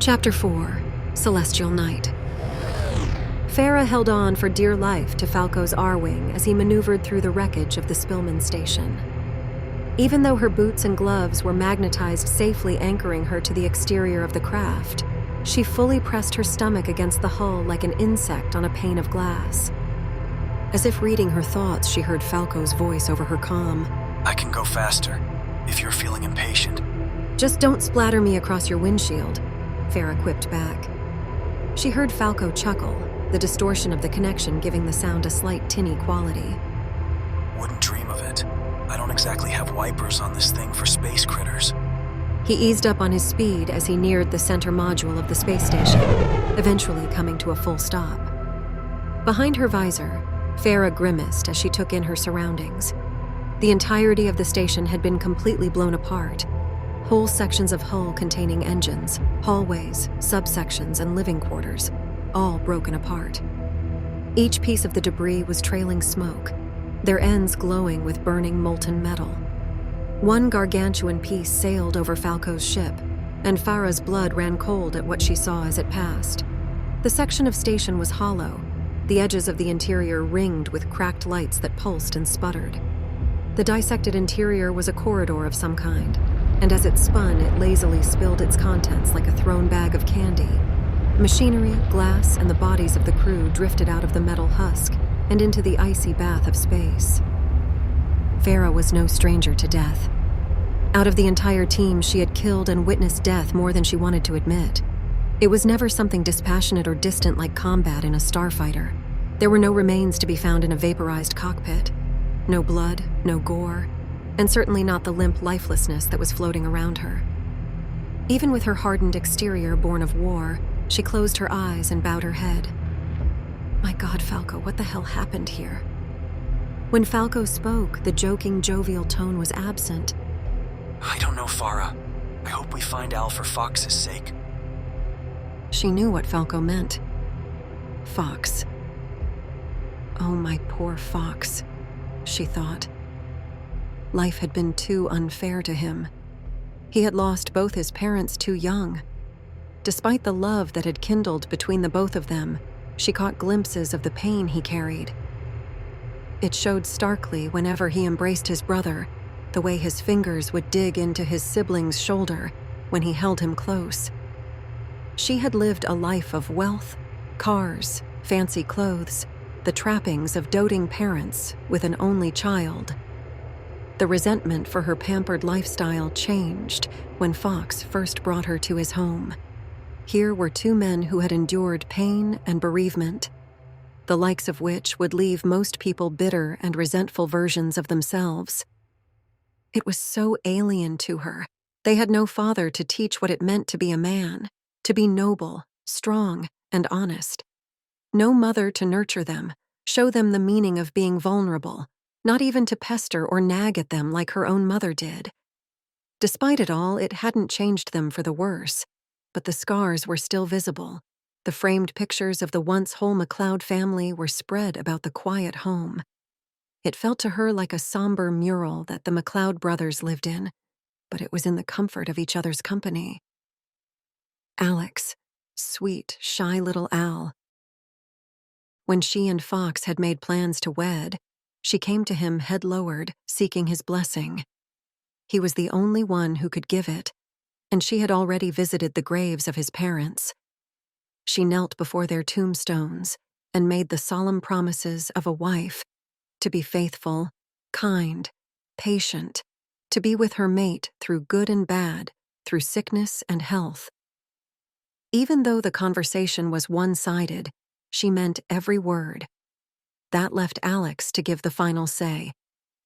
Chapter 4, Celestial Night. Fara held on for dear life to Falco's R-Wing as he maneuvered through the wreckage of the Spillman station. Even though her boots and gloves were magnetized safely anchoring her to the exterior of the craft, she fully pressed her stomach against the hull like an insect on a pane of glass. As if reading her thoughts, she heard Falco's voice over her comm. "I can go faster, if you're feeling impatient." "Just don't splatter me across your windshield," Fara quipped back. She heard Falco chuckle, the distortion of the connection giving the sound a slight tinny quality. "Wouldn't dream of it. I don't exactly have wipers on this thing for space critters." He eased up on his speed as he neared the center module of the space station, eventually coming to a full stop. Behind her visor, Fara grimaced as she took in her surroundings. The entirety of the station had been completely blown apart. Whole sections of hull containing engines, hallways, subsections, and living quarters, all broken apart. Each piece of the debris was trailing smoke, their ends glowing with burning molten metal. One gargantuan piece sailed over Falco's ship, and Fara's blood ran cold at what she saw as it passed. The section of station was hollow, the edges of the interior ringed with cracked lights that pulsed and sputtered. The dissected interior was a corridor of some kind, and as it spun, it lazily spilled its contents like a thrown bag of candy. Machinery, glass, and the bodies of the crew drifted out of the metal husk and into the icy bath of space. Fara was no stranger to death. Out of the entire team, she had killed and witnessed death more than she wanted to admit. It was never something dispassionate or distant like combat in a starfighter. There were no remains to be found in a vaporized cockpit. No blood, no gore, and certainly not the limp lifelessness that was floating around her. Even with her hardened exterior born of war, she closed her eyes and bowed her head. My God, Falco, what the hell happened here? When Falco spoke, the joking, jovial tone was absent. "I don't know, Fara. I hope we find Al for Fox's sake." She knew what Falco meant. Fox. Oh, my poor Fox, she thought. Life had been too unfair to him. He had lost both his parents too young. Despite the love that had kindled between the both of them, she caught glimpses of the pain he carried. It showed starkly whenever he embraced his brother, the way his fingers would dig into his sibling's shoulder when he held him close. She had lived a life of wealth, cars, fancy clothes, the trappings of doting parents with an only child. The resentment for her pampered lifestyle changed when Fox first brought her to his home. Here were two men who had endured pain and bereavement, the likes of which would leave most people bitter and resentful versions of themselves. It was so alien to her. They had no father to teach what it meant to be a man, to be noble, strong, and honest. No mother to nurture them, show them the meaning of being vulnerable, not even to pester or nag at them like her own mother did. Despite it all, it hadn't changed them for the worse, but the scars were still visible. The framed pictures of the once whole Mccloud family were spread about the quiet home. It felt to her like a somber mural that the Mccloud brothers lived in, but it was in the comfort of each other's company. Alex, sweet, shy little Al. When she and Fox had made plans to wed, she came to him head lowered, seeking his blessing. He was the only one who could give it, and she had already visited the graves of his parents. She knelt before their tombstones and made the solemn promises of a wife, to be faithful, kind, patient, to be with her mate through good and bad, through sickness and health. Even though the conversation was one-sided, she meant every word. That left Alex to give the final say.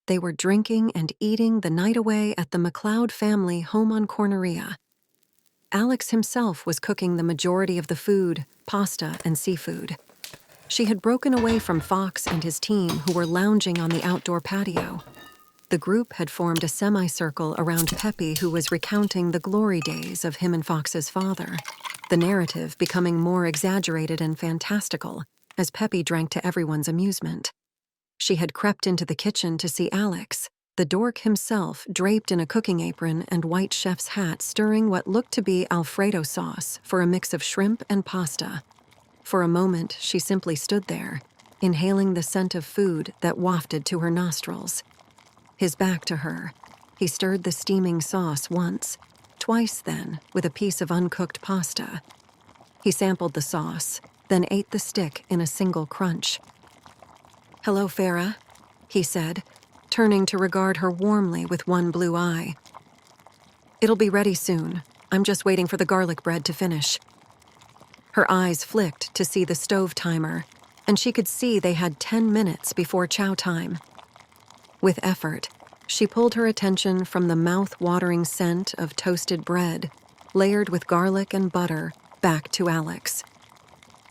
They were drinking and eating the night away at the Mccloud family home on Corneria. Alex himself was cooking the majority of the food, pasta and seafood. She had broken away from Fox and his team who were lounging on the outdoor patio. The group had formed a semicircle around Peppy, who was recounting the glory days of him and Fox's father, the narrative becoming more exaggerated and fantastical as Peppy drank to everyone's amusement. She had crept into the kitchen to see Alex, the dork himself draped in a cooking apron and white chef's hat stirring what looked to be Alfredo sauce for a mix of shrimp and pasta. For a moment, she simply stood there, inhaling the scent of food that wafted to her nostrils. His back to her, he stirred the steaming sauce once, twice then, with a piece of uncooked pasta. He sampled the sauce, then ate the stick in a single crunch. "Hello, Fara," he said, turning to regard her warmly with one blue eye. "It'll be ready soon. I'm just waiting for the garlic bread to finish." Her eyes flicked to see the stove timer, and she could see they had 10 minutes before chow time. With effort, she pulled her attention from the mouth-watering scent of toasted bread, layered with garlic and butter, back to Alex.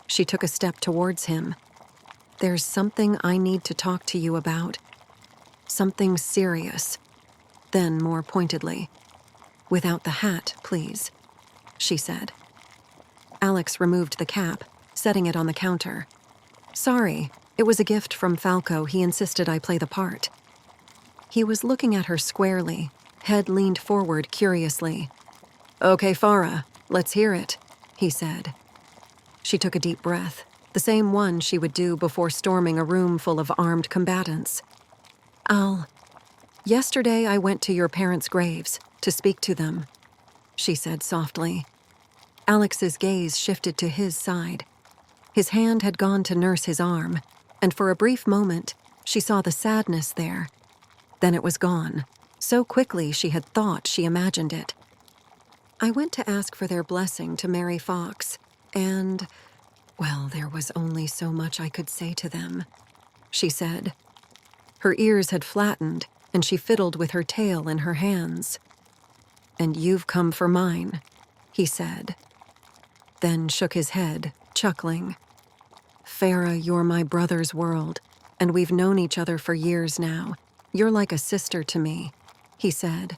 She took a step towards him. "There's something I need to talk to you about. Something serious." Then, more pointedly, "Without the hat, please," she said. Alex removed the cap, setting it on the counter. "Sorry, it was a gift from Falco. He insisted I play the part." He was looking at her squarely, head leaned forward curiously. "Okay, Fara, let's hear it," he said. She took a deep breath, the same one she would do before storming a room full of armed combatants. Yesterday I went to your parents' graves to speak to them," she said softly. Alex's gaze shifted to his side. His hand had gone to nurse his arm, and for a brief moment, she saw the sadness there. Then it was gone, so quickly she had thought she imagined it. "I went to ask for their blessing to marry Fox, and, well, there was only so much I could say to them," she said. Her ears had flattened, and she fiddled with her tail in her hands. "And you've come for mine," he said. Then shook his head, chuckling. "Fara, you're my brother's world, and we've known each other for years now. You're like a sister to me," he said.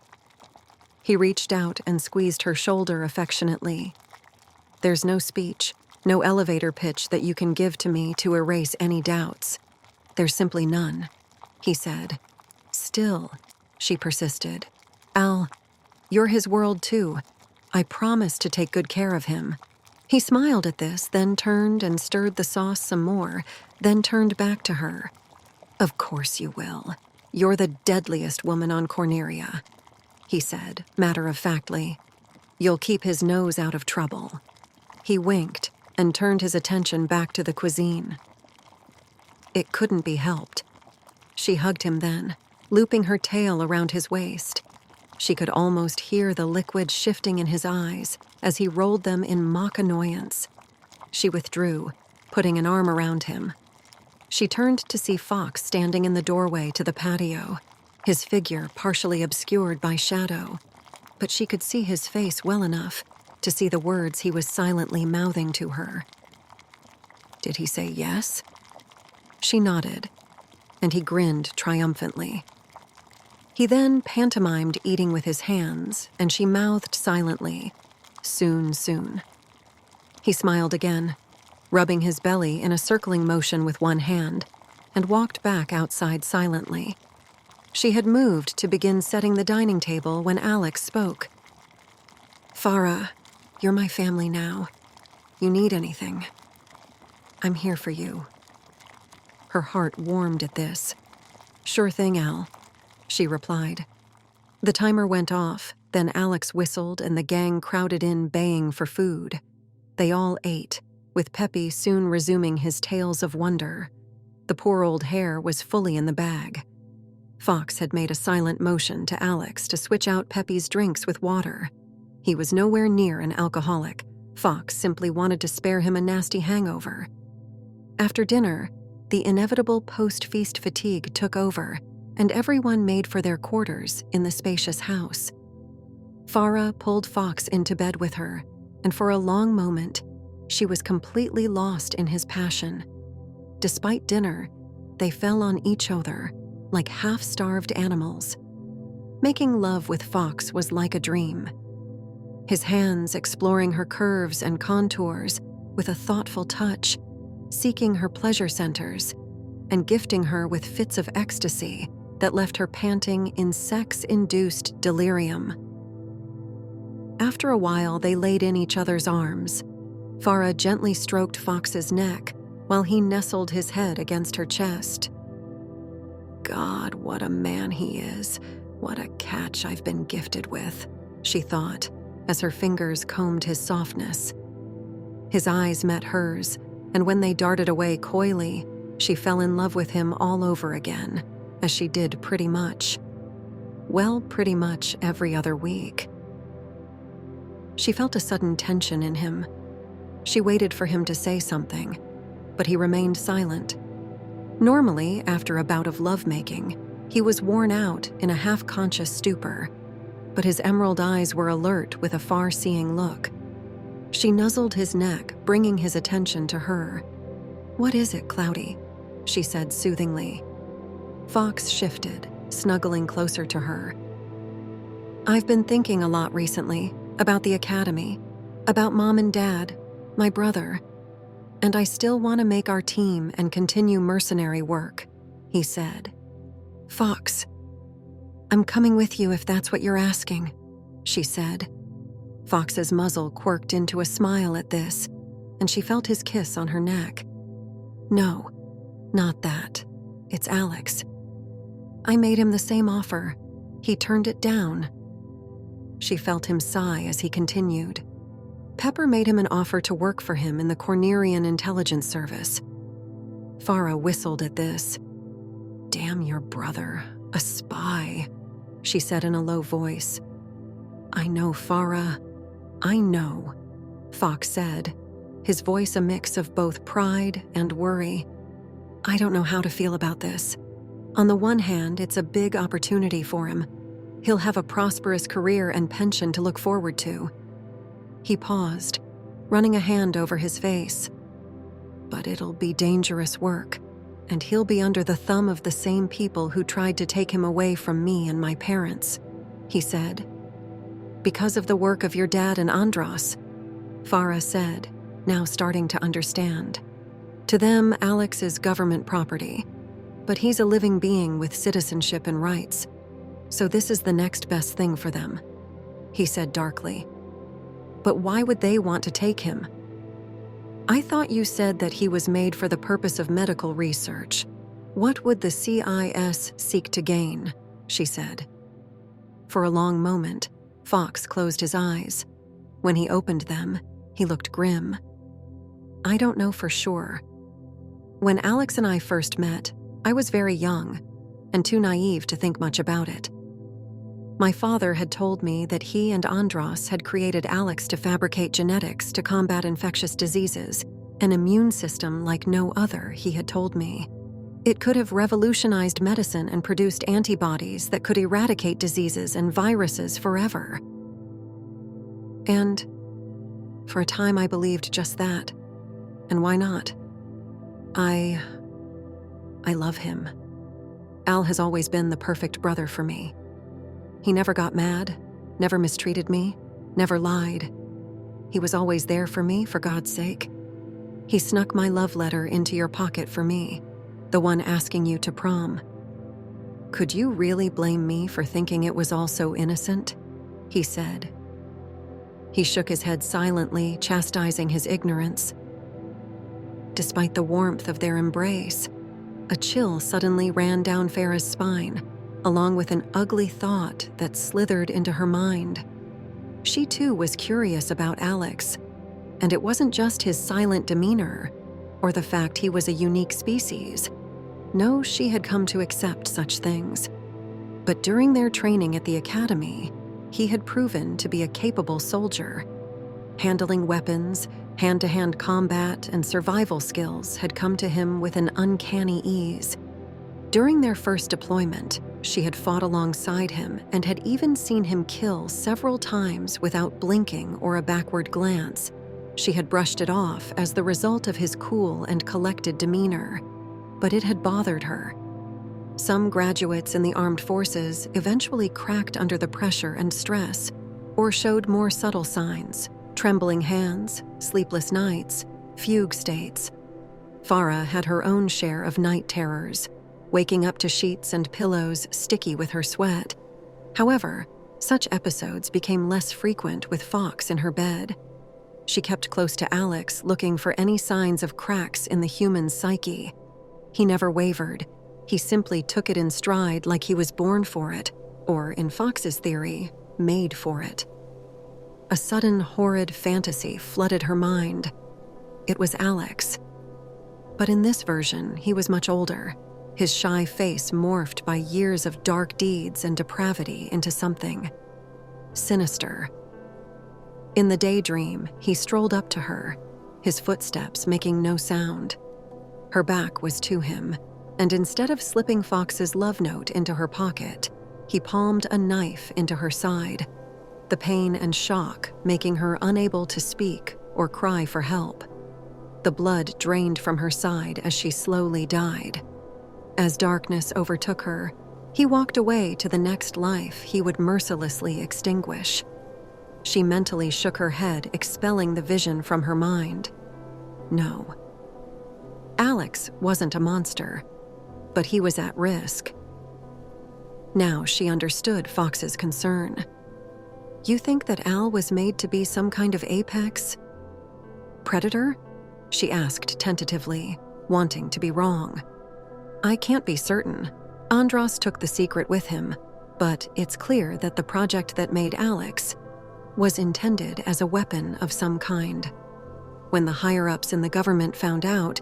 He reached out and squeezed her shoulder affectionately. "There's no speech, no elevator pitch that you can give to me to erase any doubts. There's simply none," he said. "Still," she persisted, "Al, you're his world too. I promise to take good care of him." He smiled at this, then turned and stirred the sauce some more, then turned back to her. "Of course you will. You're the deadliest woman on Corneria," he said, matter-of-factly. "You'll keep his nose out of trouble." He winked and turned his attention back to the cuisine. It couldn't be helped. She hugged him then, looping her tail around his waist. She could almost hear the liquid shifting in his eyes as he rolled them in mock annoyance. She withdrew, putting an arm around him. She turned to see Fox standing in the doorway to the patio, his figure partially obscured by shadow, but she could see his face well enough to see the words he was silently mouthing to her. Did he say yes? She nodded, and he grinned triumphantly. He then pantomimed eating with his hands, and she mouthed silently, "Soon, soon." He smiled again, rubbing his belly in a circling motion with one hand, and walked back outside silently. She had moved to begin setting the dining table when Alex spoke. "Fara, you're my family now. You need anything, I'm here for you." Her heart warmed at this. "Sure thing, Al," she replied. The timer went off, then Alex whistled and the gang crowded in baying for food. They all ate, with Peppy soon resuming his tales of wonder. The poor old hare was fully in the bag. Fox had made a silent motion to Alex to switch out Peppy's drinks with water. He was nowhere near an alcoholic. Fox simply wanted to spare him a nasty hangover. After dinner, the inevitable post-feast fatigue took over, and everyone made for their quarters in the spacious house. Fara pulled Fox into bed with her, and for a long moment, she was completely lost in his passion. Despite dinner, they fell on each other like half-starved animals. Making love with Fox was like a dream. His hands exploring her curves and contours with a thoughtful touch, seeking her pleasure centers, and gifting her with fits of ecstasy that left her panting in sex-induced delirium. After a while, they laid in each other's arms. Fara gently stroked Fox's neck while he nestled his head against her chest. God, what a man he is. What a catch I've been gifted with, she thought, as her fingers combed his softness. His eyes met hers, and when they darted away coyly, she fell in love with him all over again, as she did pretty much every other week. She felt a sudden tension in him. She waited for him to say something, but he remained silent. Normally, after a bout of lovemaking, he was worn out in a half-conscious stupor, but his emerald eyes were alert with a far-seeing look. She nuzzled his neck, bringing his attention to her. "What is it, Cloudy?" she said soothingly. Fox shifted, snuggling closer to her. "I've been thinking a lot recently about the academy, about Mom and Dad, my brother, and I still want to make our team and continue mercenary work," he said. "Fox, I'm coming with you if that's what you're asking," she said. Fox's muzzle quirked into a smile at this, and she felt his kiss on her neck. "No, not that. It's Alex. I made him the same offer. He turned it down." She felt him sigh as he continued. Pepper made him an offer to work for him in the Cornerian Intelligence Service. Fara whistled at this. "Damn your brother, a spy," she said in a low voice. "I know, Fara, I know," Fox said, his voice a mix of both pride and worry. "I don't know how to feel about this. On the one hand, it's a big opportunity for him. He'll have a prosperous career and pension to look forward to." He paused, running a hand over his face. "But it'll be dangerous work, and he'll be under the thumb of the same people who tried to take him away from me and my parents," he said. "Because of the work of your dad and Andros," Fara said, now starting to understand. "To them, Alex is government property, but he's a living being with citizenship and rights, so this is the next best thing for them," he said darkly. "But why would they want to take him?" "I thought you said that he was made for the purpose of medical research. What would the CIS seek to gain?" she said. For a long moment, Fox closed his eyes. When he opened them, he looked grim. "I don't know for sure. When Alex and I first met, I was very young and too naive to think much about it. My father had told me that he and Andros had created Alex to fabricate genetics to combat infectious diseases, an immune system like no other, he had told me. It could have revolutionized medicine and produced antibodies that could eradicate diseases and viruses forever. And for a time I believed just that. And why not? I love him. Al has always been the perfect brother for me. He never got mad, never mistreated me, never lied. He was always there for me, for God's sake. He snuck my love letter into your pocket for me, the one asking you to prom. Could you really blame me for thinking it was all so innocent? He said. He shook his head silently, chastising his ignorance. Despite the warmth of their embrace, a chill suddenly ran down Fara's spine, along with an ugly thought that slithered into her mind. She too was curious about Alex, and it wasn't just his silent demeanor or the fact he was a unique species. No, she had come to accept such things. But during their training at the academy, he had proven to be a capable soldier. Handling weapons, hand-to-hand combat, and survival skills had come to him with an uncanny ease. During their first deployment, she had fought alongside him and had even seen him kill several times without blinking or a backward glance. She had brushed it off as the result of his cool and collected demeanor, but it had bothered her. Some graduates in the armed forces eventually cracked under the pressure and stress, or showed more subtle signs: trembling hands, sleepless nights, fugue states. Fara had her own share of night terrors, waking up to sheets and pillows sticky with her sweat. However, such episodes became less frequent with Fox in her bed. She kept close to Alex, looking for any signs of cracks in the human psyche. He never wavered. He simply took it in stride like he was born for it, or, in Fox's theory, made for it. A sudden horrid fantasy flooded her mind. It was Alex. But in this version, he was much older, his shy face morphed by years of dark deeds and depravity into something sinister. In the daydream, he strolled up to her, his footsteps making no sound. Her back was to him, and instead of slipping Fox's love note into her pocket, he palmed a knife into her side, the pain and shock making her unable to speak or cry for help. The blood drained from her side as she slowly died. As darkness overtook her, he walked away to the next life he would mercilessly extinguish. She mentally shook her head, expelling the vision from her mind. No. Alex wasn't a monster, but he was at risk. Now she understood Fox's concern. You think that Al was made to be some kind of apex predator? She asked tentatively, wanting to be wrong. I can't be certain. Andros took the secret with him, but it's clear that the project that made Alex was intended as a weapon of some kind. When the higher-ups in the government found out,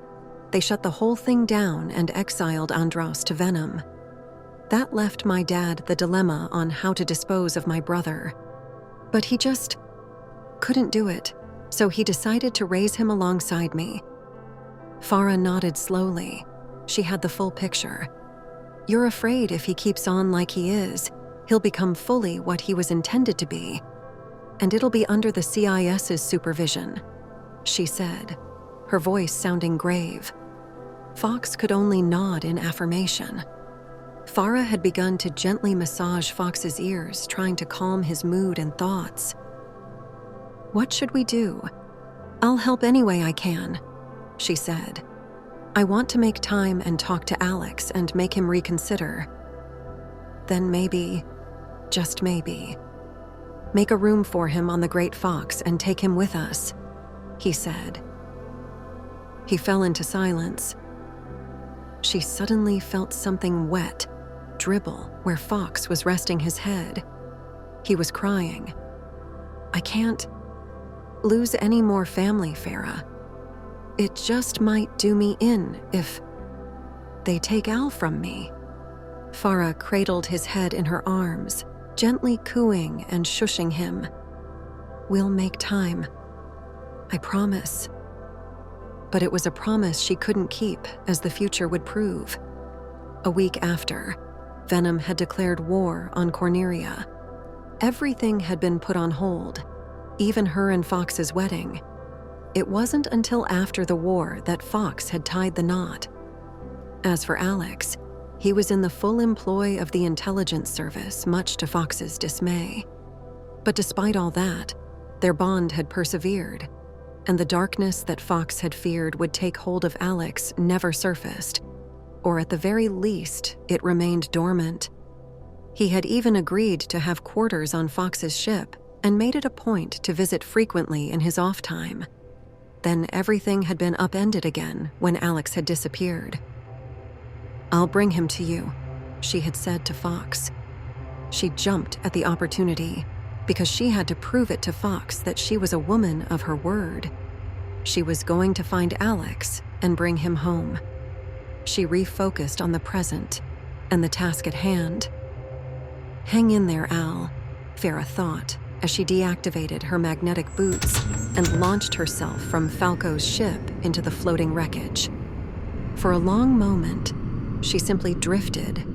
they shut the whole thing down and exiled Andros to Venom. That left my dad the dilemma on how to dispose of my brother. But he just couldn't do it, so he decided to raise him alongside me. Fara nodded slowly. She had the full picture. You're afraid if he keeps on like he is, he'll become fully what he was intended to be, and it'll be under the CIS's supervision, she said, her voice sounding grave. Fox could only nod in affirmation. Fara had begun to gently massage Fox's ears, trying to calm his mood and thoughts. What should we do? I'll help any way I can, she said. I want to make time and talk to Alex and make him reconsider. Then maybe, just maybe, make a room for him on the Great Fox and take him with us, he said. He fell into silence. She suddenly felt something wet dribble where Fox was resting his head. He was crying. I can't lose any more family, Fara. It just might do me in if they take Al from me. Fara cradled his head in her arms, gently cooing and shushing him. We'll make time. I promise. But it was a promise she couldn't keep, as the future would prove. A week after, Venom had declared war on Corneria. Everything had been put on hold, even her and Fox's wedding. It wasn't until after the war that Fox had tied the knot. As for Alex, he was in the full employ of the intelligence service, much to Fox's dismay. But despite all that, their bond had persevered, and the darkness that Fox had feared would take hold of Alex never surfaced, or at the very least, it remained dormant. He had even agreed to have quarters on Fox's ship and made it a point to visit frequently in his off time. Then everything had been upended again when Alex had disappeared. I'll bring him to you, she had said to Fox. She jumped at the opportunity because she had to prove it to Fox that she was a woman of her word. She was going to find Alex and bring him home. She refocused on the present and the task at hand. Hang in there, Al, Fara thought, as she deactivated her magnetic boots and launched herself from Falco's ship into the floating wreckage. For a long moment, she simply drifted,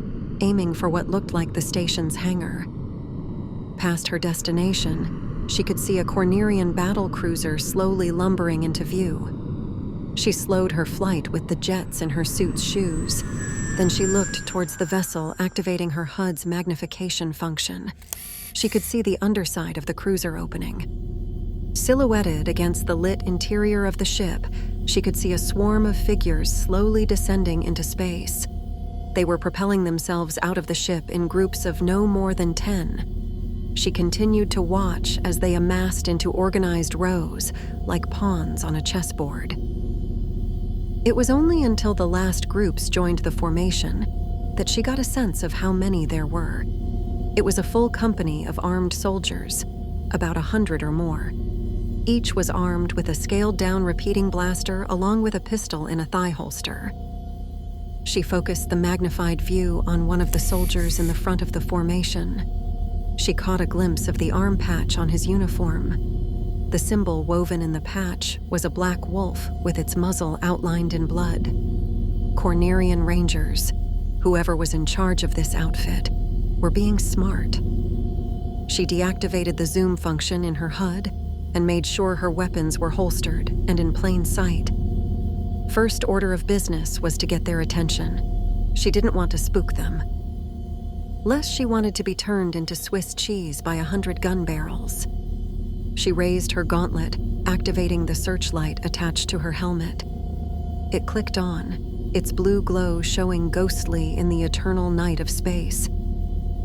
aiming for what looked like the station's hangar. Past her destination, she could see a Cornerian battle cruiser slowly lumbering into view. She slowed her flight with the jets in her suit's shoes. Then she looked towards the vessel, activating her HUD's magnification function. She could see the underside of the cruiser opening. Silhouetted against the lit interior of the ship, she could see a swarm of figures slowly descending into space. They were propelling themselves out of the ship in groups of no more than 10. She continued to watch as they amassed into organized rows, like pawns on a chessboard. It was only until the last groups joined the formation that she got a sense of how many there were. It was a full company of armed soldiers, about 100 or more. Each was armed with a scaled-down repeating blaster along with a pistol in a thigh holster. She focused the magnified view on one of the soldiers in the front of the formation. She caught a glimpse of the arm patch on his uniform. The symbol woven in the patch was a black wolf with its muzzle outlined in blood. Cornerian Rangers, whoever was in charge of this outfit, were being smart. She deactivated the zoom function in her HUD and made sure her weapons were holstered and in plain sight. First order of business was to get their attention. She didn't want to spook them. Lest she wanted to be turned into Swiss cheese by 100 gun barrels. She raised her gauntlet, activating the searchlight attached to her helmet. It clicked on, its blue glow showing ghostly in the eternal night of space.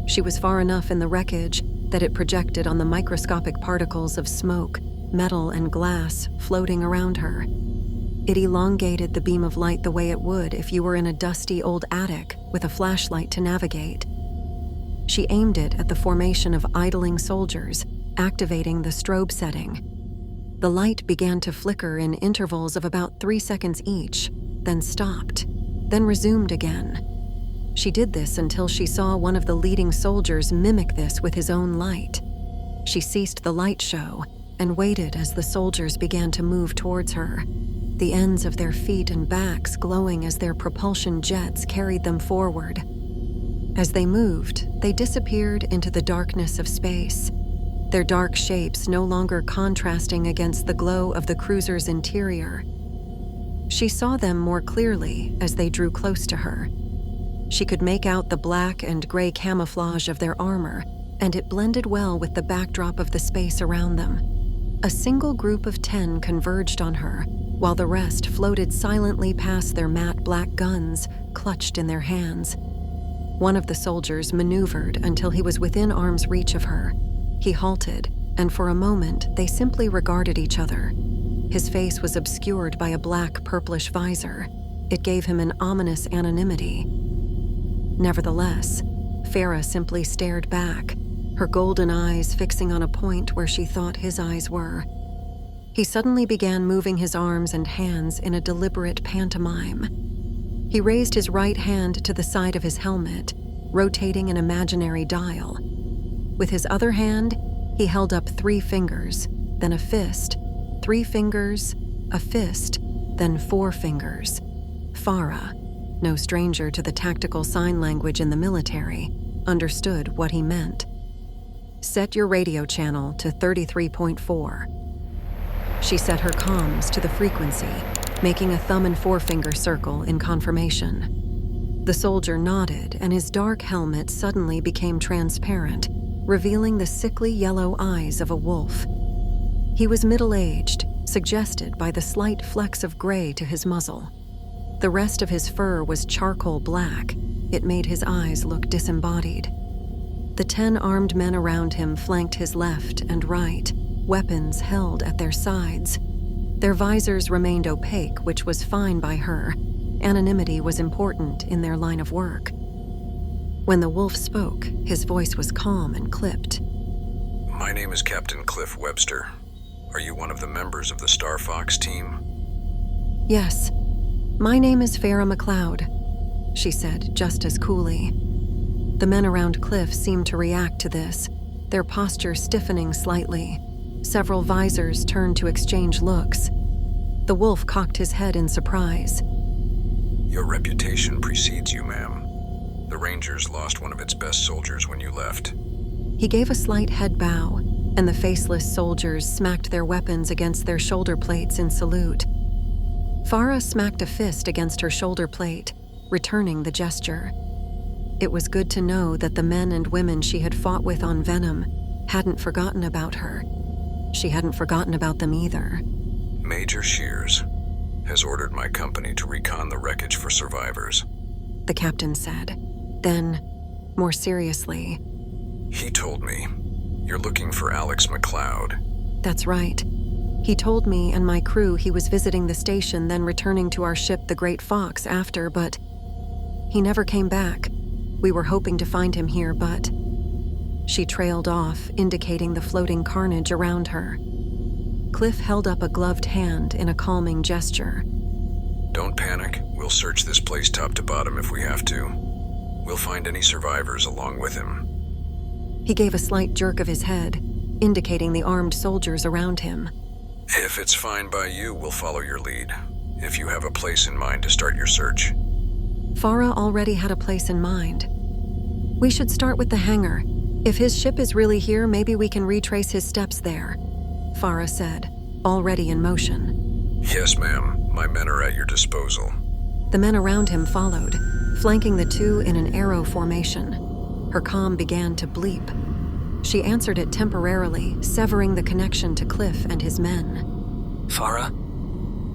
She was far enough in the wreckage that it projected on the microscopic particles of smoke, metal, and glass floating around her. It elongated the beam of light the way it would if you were in a dusty old attic with a flashlight to navigate. She aimed it at the formation of idling soldiers, activating the strobe setting. The light began to flicker in intervals of about 3 seconds each, then stopped, then resumed again. She did this until she saw one of the leading soldiers mimic this with his own light. She ceased the light show and waited as the soldiers began to move towards her, the ends of their feet and backs glowing as their propulsion jets carried them forward. As they moved, they disappeared into the darkness of space, their dark shapes no longer contrasting against the glow of the cruiser's interior. She saw them more clearly as they drew close to her. She could make out the black and gray camouflage of their armor, and it blended well with the backdrop of the space around them. A single group of 10 converged on her, while the rest floated silently past their matte black guns, clutched in their hands. One of the soldiers maneuvered until he was within arm's reach of her. He halted, and for a moment they simply regarded each other. His face was obscured by a black purplish visor. It gave him an ominous anonymity. Nevertheless, Fara simply stared back, her golden eyes fixing on a point where she thought his eyes were. He suddenly began moving his arms and hands in a deliberate pantomime. He raised his right hand to the side of his helmet, rotating an imaginary dial. With his other hand, he held up 3 fingers, then a fist, 3 fingers, a fist, then 4 fingers. Fara, no stranger to the tactical sign language in the military, understood what he meant. Set your radio channel to 33.4. She set her comms to the frequency, making a thumb and forefinger circle in confirmation. The soldier nodded, and his dark helmet suddenly became transparent, revealing the sickly yellow eyes of a wolf. He was middle-aged, suggested by the slight flecks of gray to his muzzle. The rest of his fur was charcoal black. It made his eyes look disembodied. The 10 armed men around him flanked his left and right, weapons held at their sides. Their visors remained opaque, which was fine by her. Anonymity was important in their line of work. When the wolf spoke, his voice was calm and clipped. My name is Captain Cliff Webster. Are you one of the members of the Star Fox team? Yes. My name is Fara Mccloud, she said just as coolly. The men around Cliff seemed to react to this, their posture stiffening slightly. Several visors turned to exchange looks. The wolf cocked his head in surprise. Your reputation precedes you, ma'am. The Rangers lost one of its best soldiers when you left. He gave a slight head bow, and the faceless soldiers smacked their weapons against their shoulder plates in salute. Fara smacked a fist against her shoulder plate, returning the gesture. It was good to know that the men and women she had fought with on Venom hadn't forgotten about her. She hadn't forgotten about them either. Major Shears has ordered my company to recon the wreckage for survivors. the captain said. Then, more seriously, He told me. You're looking for Alex McCloud. That's right. He told me and my crew he was visiting the station, then returning to our ship, the Great Fox, after, but he never came back. We were hoping to find him here, but... She trailed off, indicating the floating carnage around her. Cliff held up a gloved hand in a calming gesture. Don't panic. We'll search this place top to bottom if we have to. We'll find any survivors along with him. He gave a slight jerk of his head, indicating the armed soldiers around him. If it's fine by you, we'll follow your lead. If you have a place in mind to start your search. Fara already had a place in mind. We should start with the hangar. If his ship is really here, maybe we can retrace his steps there, Fara said, already in motion. Yes, ma'am. My men are at your disposal. The men around him followed, flanking the two in an arrow formation. Her comm began to bleep. She answered it temporarily, severing the connection to Cliff and his men. Fara?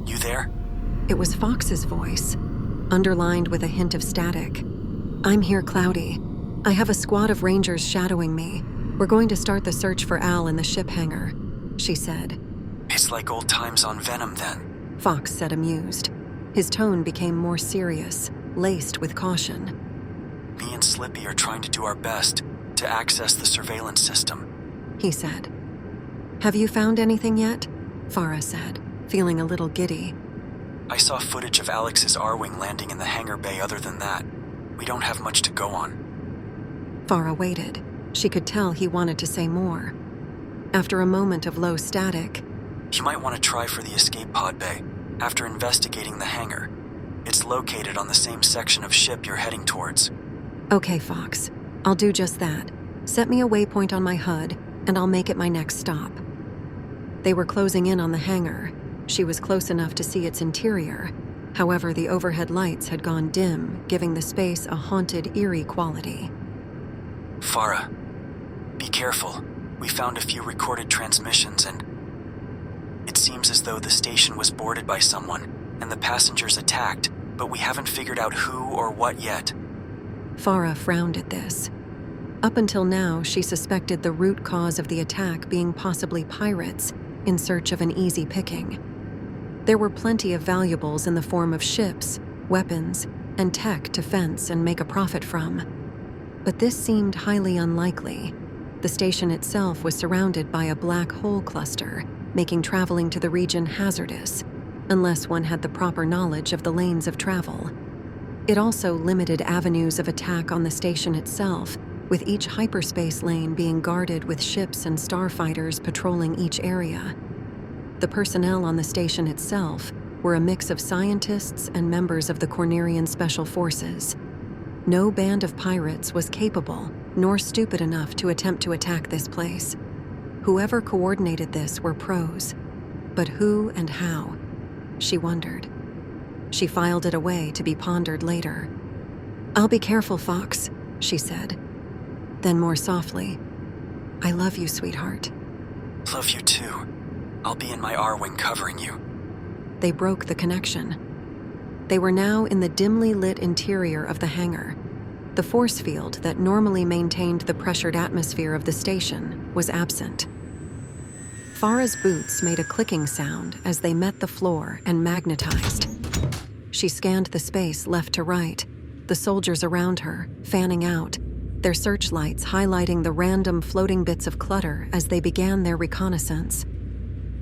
You there? It was Fox's voice, underlined with a hint of static. I'm here, Cloudy. I have a squad of rangers shadowing me. We're going to start the search for Al in the ship hangar, she said. It's like old times on Venom, then. Fox said, amused. His tone became more serious, laced with caution. Me and Slippy are trying to do our best to access the surveillance system, he said. Have you found anything yet? Fara said, feeling a little giddy. I saw footage of Alex's R-Wing landing in the hangar bay. Other than that, we don't have much to go on. Fara waited. She could tell he wanted to say more. After a moment of low static, You might want to try for the escape pod bay after investigating the hangar. It's located on the same section of ship you're heading towards. Okay, Fox. I'll do just that. Set me a waypoint on my HUD, and I'll make it my next stop. They were closing in on the hangar. She was close enough to see its interior. However, the overhead lights had gone dim, giving the space a haunted, eerie quality. Fara, be careful. We found a few recorded transmissions and it seems as though the station was boarded by someone and the passengers attacked, but we haven't figured out who or what yet. Fara frowned at this. Up until now, she suspected the root cause of the attack being possibly pirates in search of an easy picking. There were plenty of valuables in the form of ships, weapons, and tech to fence and make a profit from. But this seemed highly unlikely. The station itself was surrounded by a black hole cluster, making traveling to the region hazardous, unless one had the proper knowledge of the lanes of travel. It also limited avenues of attack on the station itself, with each hyperspace lane being guarded with ships and starfighters patrolling each area. The personnel on the station itself were a mix of scientists and members of the Cornerian Special Forces. No band of pirates was capable nor stupid enough to attempt to attack this place. Whoever coordinated this were pros, but who and how? She wondered. She filed it away to be pondered later. I'll be careful, Fox, she said. Then more softly, I love you, sweetheart. Love you too. I'll be in my R-Wing covering you. They broke the connection. They were now in the dimly lit interior of the hangar. The force field that normally maintained the pressured atmosphere of the station was absent. Fara's boots made a clicking sound as they met the floor and magnetized. She scanned the space left to right, the soldiers around her, fanning out, their searchlights highlighting the random floating bits of clutter as they began their reconnaissance.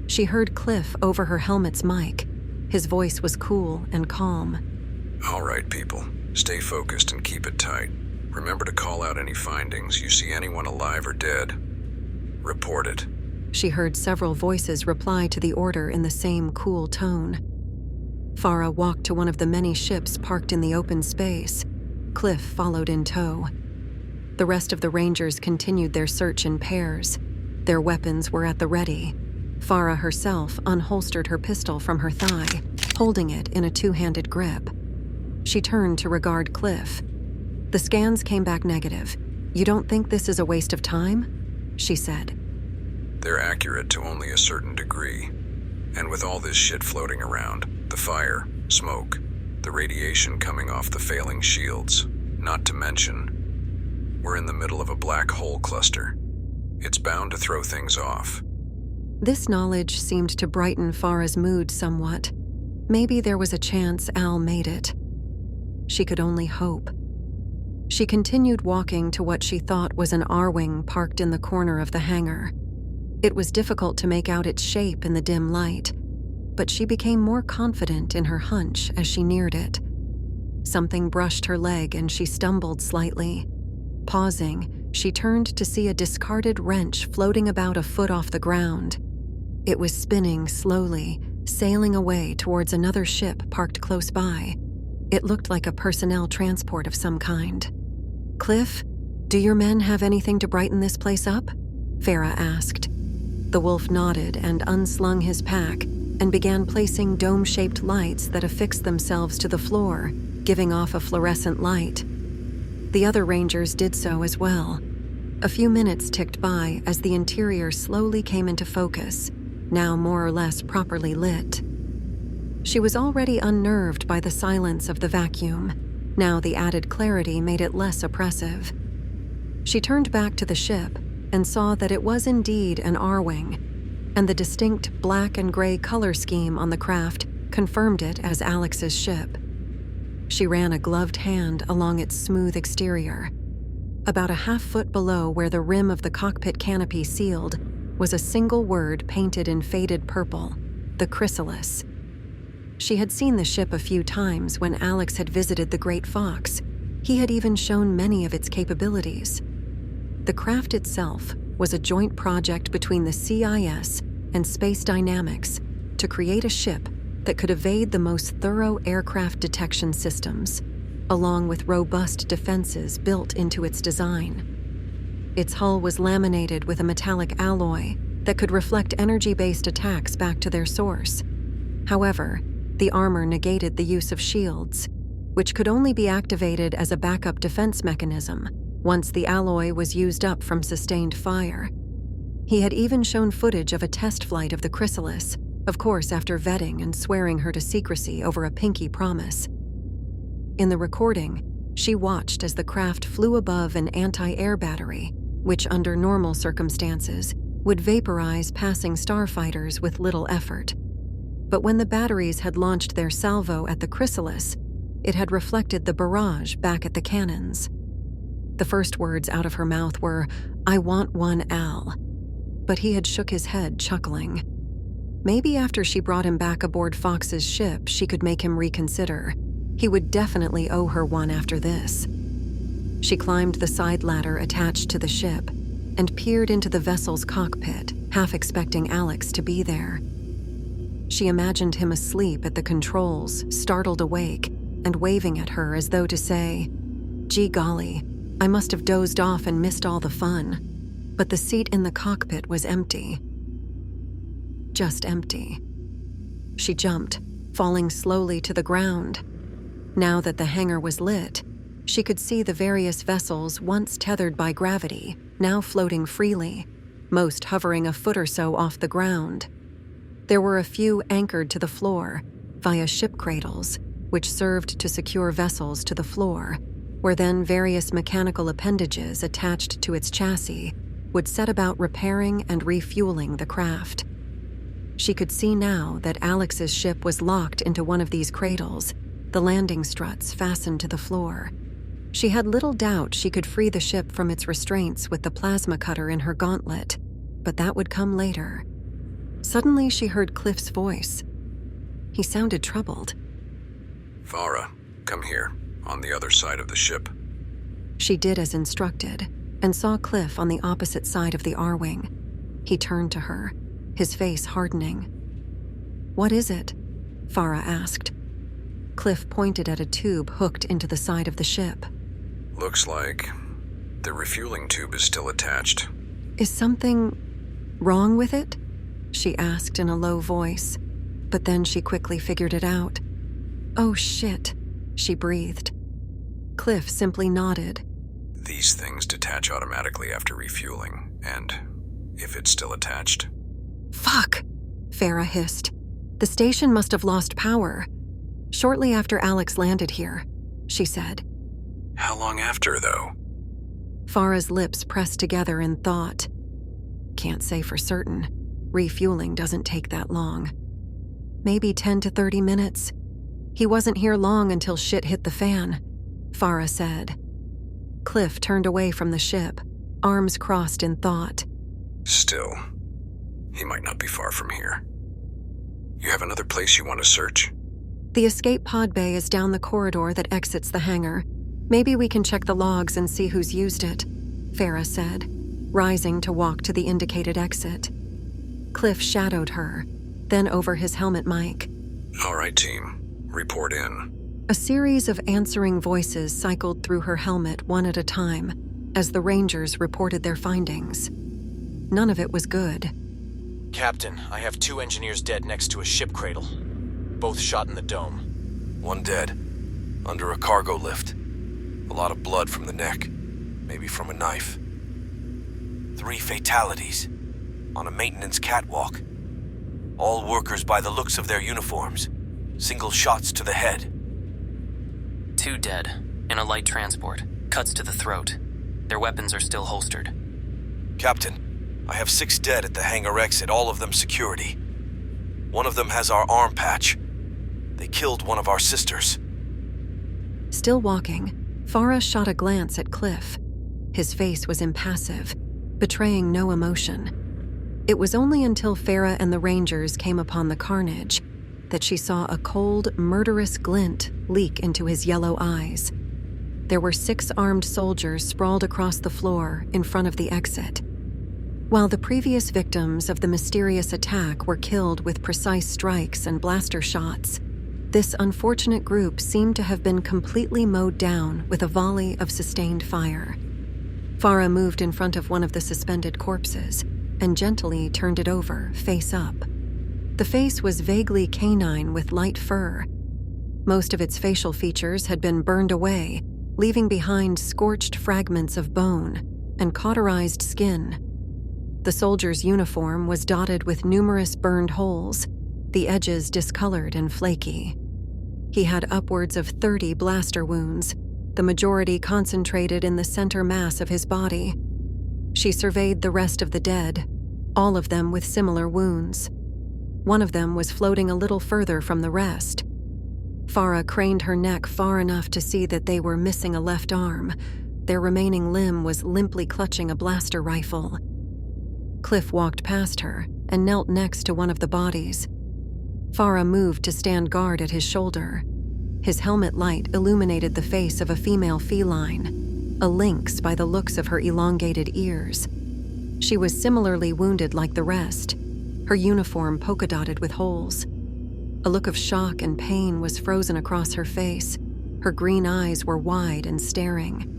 She heard Cliff over her helmet's mic. His voice was cool and calm. All right, people. Stay focused and keep it tight. Remember to call out any findings. You see anyone alive or dead, report it. She heard several voices reply to the order in the same cool tone. Fara walked to one of the many ships parked in the open space. Cliff followed in tow. The rest of the Rangers continued their search in pairs. Their weapons were at the ready. Fara herself unholstered her pistol from her thigh, holding it in a two-handed grip. She turned to regard Cliff. The scans came back negative. You don't think this is a waste of time? She said. They're accurate to only a certain degree. And with all this shit floating around, the fire, smoke, The radiation coming off the failing shields, not to mention, we're in the middle of a black hole cluster. It's bound to throw things off. This knowledge seemed to brighten Fara's mood somewhat. Maybe there was a chance Al made it. She could only hope. She continued walking to what she thought was an R-wing parked in the corner of the hangar. It was difficult to make out its shape in the dim light, but she became more confident in her hunch as she neared it. Something brushed her leg and she stumbled slightly. Pausing, she turned to see a discarded wrench floating about a foot off the ground. It was spinning slowly, sailing away towards another ship parked close by. It looked like a personnel transport of some kind. "Cliff, do your men have anything to brighten this place up?" Fara asked. The wolf nodded and unslung his pack and began placing dome-shaped lights that affixed themselves to the floor, giving off a fluorescent light. The other rangers did so as well. A few minutes ticked by as the interior slowly came into focus, now more or less properly lit. She was already unnerved by the silence of the vacuum. Now the added clarity made it less oppressive. She turned back to the ship and saw that it was indeed an R-wing, and the distinct black and gray color scheme on the craft confirmed it as Alex's ship. She ran a gloved hand along its smooth exterior. About a half-foot below where the rim of the cockpit canopy sealed was a single word painted in faded purple: the Chrysalis. She had seen the ship a few times when Alex had visited the Great Fox. He had even shown many of its capabilities. The craft itself was a joint project between the CIS and Space Dynamics to create a ship that could evade the most thorough aircraft detection systems, along with robust defenses built into its design. Its hull was laminated with a metallic alloy that could reflect energy-based attacks back to their source. However, the armor negated the use of shields, which could only be activated as a backup defense mechanism once the alloy was used up from sustained fire. He had even shown footage of a test flight of the Chrysalis, of course after vetting and swearing her to secrecy over a pinky promise. In the recording, she watched as the craft flew above an anti-air battery, which under normal circumstances would vaporize passing starfighters with little effort. But when the batteries had launched their salvo at the Chrysalis, it had reflected the barrage back at the cannons. The first words out of her mouth were, "I want one, Al." But he had shook his head, chuckling. Maybe after she brought him back aboard Fox's ship, she could make him reconsider. He would definitely owe her one after this. She climbed the side ladder attached to the ship and peered into the vessel's cockpit, half expecting Alex to be there. She imagined him asleep at the controls, startled awake, and waving at her as though to say, "Gee golly, I must have dozed off and missed all the fun." But the seat in the cockpit was empty. Just empty. She jumped, falling slowly to the ground. Now that the hangar was lit, she could see the various vessels once tethered by gravity, now floating freely, most hovering a foot or so off the ground. There were a few anchored to the floor via ship cradles, which served to secure vessels to the floor, where then various mechanical appendages attached to its chassis would set about repairing and refueling the craft. She could see now that Alex's ship was locked into one of these cradles, the landing struts fastened to the floor. She had little doubt she could free the ship from its restraints with the plasma cutter in her gauntlet, but that would come later. Suddenly she heard Cliff's voice. He sounded troubled. "Fara, come here, on the other side of the ship." She did as instructed, and saw Cliff on the opposite side of the R-wing. He turned to her, his face hardening. "What is it?" Fara asked. Cliff pointed at a tube hooked into the side of the ship. "Looks like the refueling tube is still attached." "Is something wrong with it?" she asked in a low voice, but then she quickly figured it out. "Oh shit," she breathed. Cliff simply nodded. "These things detach automatically after refueling, and if it's still attached..." "Fuck," Fara hissed. "The station must have lost power." "Shortly after Alex landed here," she said. How long after, though? Fara's lips pressed together in thought. "Can't say for certain. Refueling doesn't take that long. Maybe 10 to 30 minutes. He wasn't here long until shit hit the fan," Fara said. Cliff turned away from the ship, arms crossed in thought. Still, he might not be far from here. You have another place you want to search? "The escape pod bay is down the corridor that exits the hangar. Maybe we can check the logs and see who's used it," Fara said, rising to walk to the indicated exit. Cliff shadowed her, then over his helmet mic. All right, team. Report in. A series of answering voices cycled through her helmet one at a time as the Rangers reported their findings. None of it was good. "Captain, I have 2 engineers dead next to a ship cradle. Both shot in the dome." "One dead. Under a cargo lift. A lot of blood from the neck. Maybe from a knife. 3 fatalities. On a maintenance catwalk. All workers by the looks of their uniforms. Single shots to the head." 2 dead. In a light transport. Cuts to the throat. Their weapons are still holstered. "Captain, I have 6 dead at the hangar exit, all of them security. One of them has our arm patch. They killed one of our sisters." Still walking, Fara shot a glance at Cliff. His face was impassive, betraying no emotion. It was only until Fara and the Rangers came upon the carnage that she saw a cold, murderous glint leak into his yellow eyes. There were 6 armed soldiers sprawled across the floor in front of the exit. While the previous victims of the mysterious attack were killed with precise strikes and blaster shots, this unfortunate group seemed to have been completely mowed down with a volley of sustained fire. Fara moved in front of one of the suspended corpses and gently turned it over, face up. The face was vaguely canine with light fur. Most of its facial features had been burned away, leaving behind scorched fragments of bone and cauterized skin. The soldier's uniform was dotted with numerous burned holes, the edges discolored and flaky. He had upwards of 30 blaster wounds, the majority concentrated in the center mass of his body. She surveyed the rest of the dead, all of them with similar wounds. One of them was floating a little further from the rest. Fara craned her neck far enough to see that they were missing a left arm. Their remaining limb was limply clutching a blaster rifle. Cliff walked past her and knelt next to one of the bodies. Fara moved to stand guard at his shoulder. His helmet light illuminated the face of a female feline, a lynx by the looks of her elongated ears. She was similarly wounded like the rest, her uniform polka-dotted with holes. A look of shock and pain was frozen across her face. Her green eyes were wide and staring.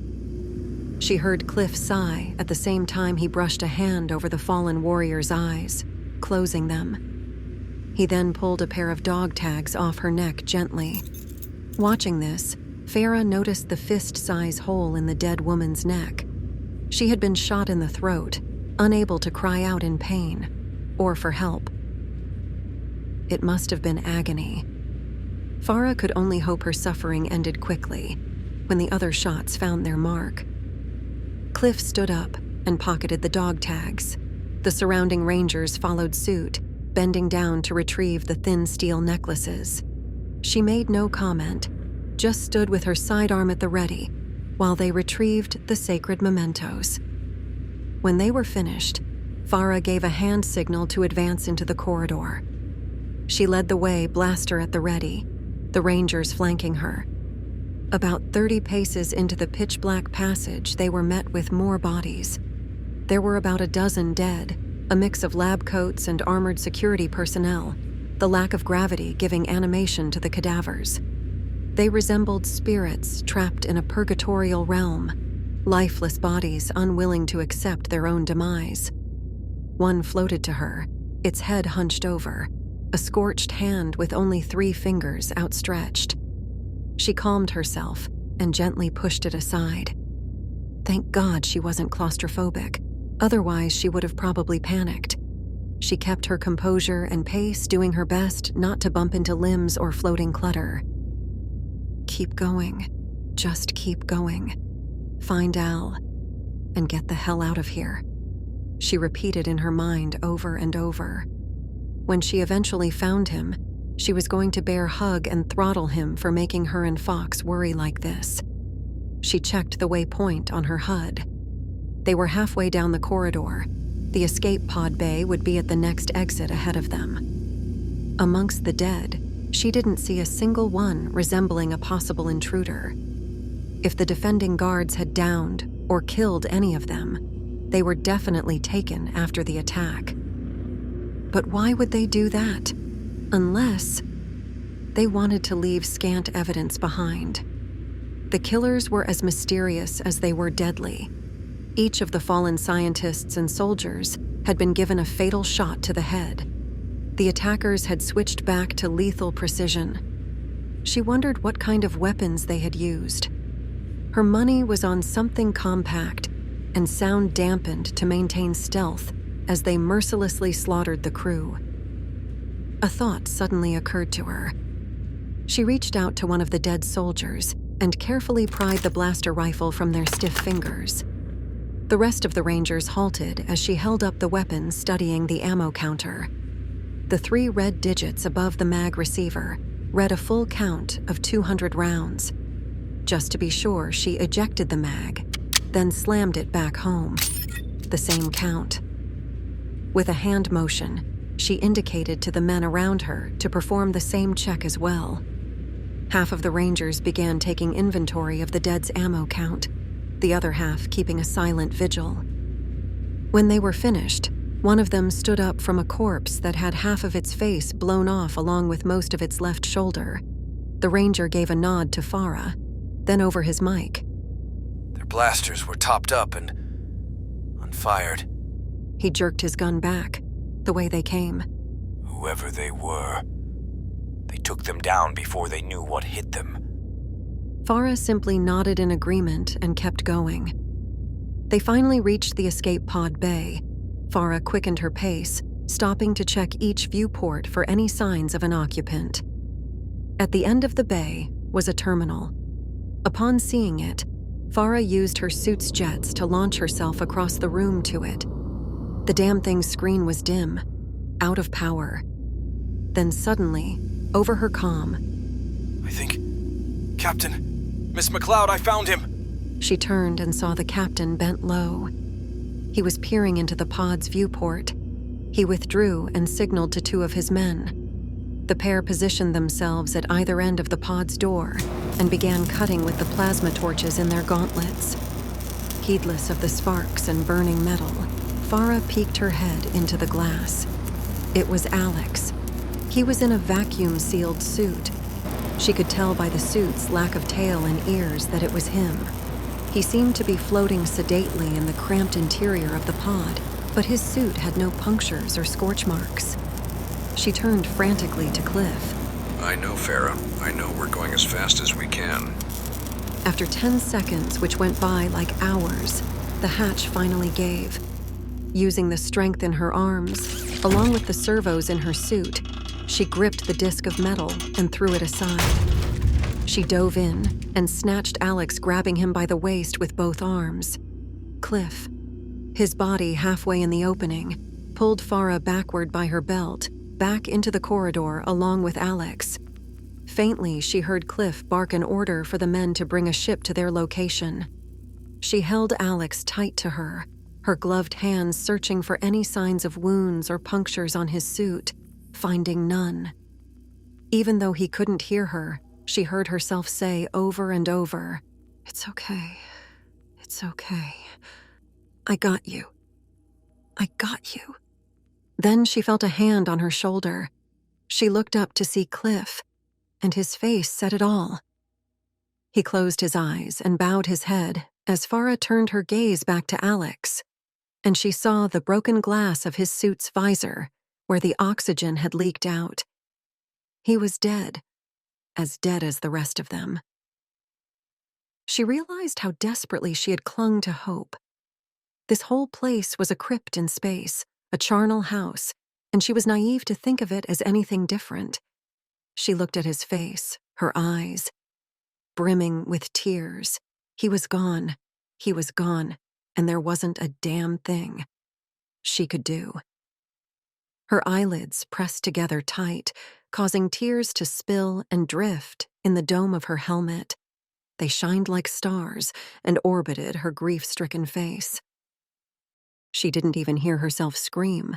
She heard Cliff sigh at the same time he brushed a hand over the fallen warrior's eyes, closing them. He then pulled a pair of dog tags off her neck gently. Watching this, Fara noticed the fist-size hole in the dead woman's neck. She had been shot in the throat, unable to cry out in pain or for help. It must have been agony. Fara could only hope her suffering ended quickly when the other shots found their mark. Cliff stood up and pocketed the dog tags. The surrounding Rangers followed suit, bending down to retrieve the thin steel necklaces. She made no comment, just stood with her sidearm at the ready while they retrieved the sacred mementos. When they were finished, Fara gave a hand signal to advance into the corridor. She led the way, blaster at the ready, the Rangers flanking her. About 30 paces into the pitch-black passage, they were met with more bodies. There were about a dozen dead, a mix of lab coats and armored security personnel, the lack of gravity giving animation to the cadavers. They resembled spirits trapped in a purgatorial realm, lifeless bodies unwilling to accept their own demise. One floated to her, its head hunched over, a scorched hand with only 3 fingers outstretched. She calmed herself and gently pushed it aside. Thank God she wasn't claustrophobic, otherwise she would have probably panicked. She kept her composure and pace, doing her best not to bump into limbs or floating clutter. keep going. Just keep going. Find Al, and get the hell out of here. She repeated in her mind over and over. When she eventually found him, she was going to bear hug and throttle him for making her and Fox worry like this. She checked the waypoint on her HUD. They were halfway down the corridor. The escape pod bay would be at the next exit ahead of them. Amongst the dead, she didn't see a single one resembling a possible intruder. If the defending guards had downed or killed any of them, they were definitely taken after the attack. But why would they do that? Unless they wanted to leave scant evidence behind. The killers were as mysterious as they were deadly. Each of the fallen scientists and soldiers had been given a fatal shot to the head. The attackers had switched back to lethal precision. She wondered what kind of weapons they had used. Her money was on something compact and sound dampened to maintain stealth as they mercilessly slaughtered the crew. A thought suddenly occurred to her. She reached out to one of the dead soldiers and carefully pried the blaster rifle from their stiff fingers. The rest of the Rangers halted as she held up the weapon, studying the ammo counter. The 3 red digits above the mag receiver read a full count of 200 rounds. Just to be sure, she ejected the mag, then slammed it back home. The same count. With a hand motion, she indicated to the men around her to perform the same check as well. Half of the Rangers began taking inventory of the dead's ammo count, the other half keeping a silent vigil. When they were finished, one of them stood up from a corpse that had half of its face blown off along with most of its left shoulder. The Ranger gave a nod to Fara, then over his mic. Their blasters were topped up and unfired. He jerked his gun back, the way they came. Whoever they were, they took them down before they knew what hit them. Fara simply nodded in agreement and kept going. They finally reached the escape pod bay. Fara quickened her pace, stopping to check each viewport for any signs of an occupant. At the end of the bay was a terminal. Upon seeing it, Fara used her suit's jets to launch herself across the room to it. The damn thing's screen was dim, out of power. Then suddenly, over her comm, I think... Captain! Miss Mccloud, I found him! She turned and saw the captain bent low. He was peering into the pod's viewport. He withdrew and signaled to 2 of his men. The pair positioned themselves at either end of the pod's door and began cutting with the plasma torches in their gauntlets. Heedless of the sparks and burning metal, Fara peeked her head into the glass. It was Alex. He was in a vacuum-sealed suit. She could tell by the suit's lack of tail and ears that it was him. He seemed to be floating sedately in the cramped interior of the pod, but his suit had no punctures or scorch marks. She turned frantically to Cliff. I know, Fara. I know we're going as fast as we can. After 10 seconds, which went by like hours, the hatch finally gave. Using the strength in her arms, along with the servos in her suit, she gripped the disc of metal and threw it aside. She dove in and snatched Alex, grabbing him by the waist with both arms. Cliff, his body halfway in the opening, pulled Fara backward by her belt, back into the corridor along with Alex. Faintly, she heard Cliff bark an order for the men to bring a ship to their location. She held Alex tight to her, her gloved hands searching for any signs of wounds or punctures on his suit, finding none. Even though he couldn't hear her, she heard herself say over and over, "It's okay. It's okay. I got you. I got you." Then she felt a hand on her shoulder. She looked up to see Cliff, and his face said it all. He closed his eyes and bowed his head as Fara turned her gaze back to Alex, and she saw the broken glass of his suit's visor where the oxygen had leaked out. He was dead as the rest of them. She realized how desperately she had clung to hope. This whole place was a crypt in space, a charnel house, and she was naive to think of it as anything different. She looked at his face, her eyes. brimming with tears. He was gone, and there wasn't a damn thing she could do. Her eyelids pressed together tight, causing tears to spill and drift in the dome of her helmet. They shined like stars and orbited her grief-stricken face. She didn't even hear herself scream.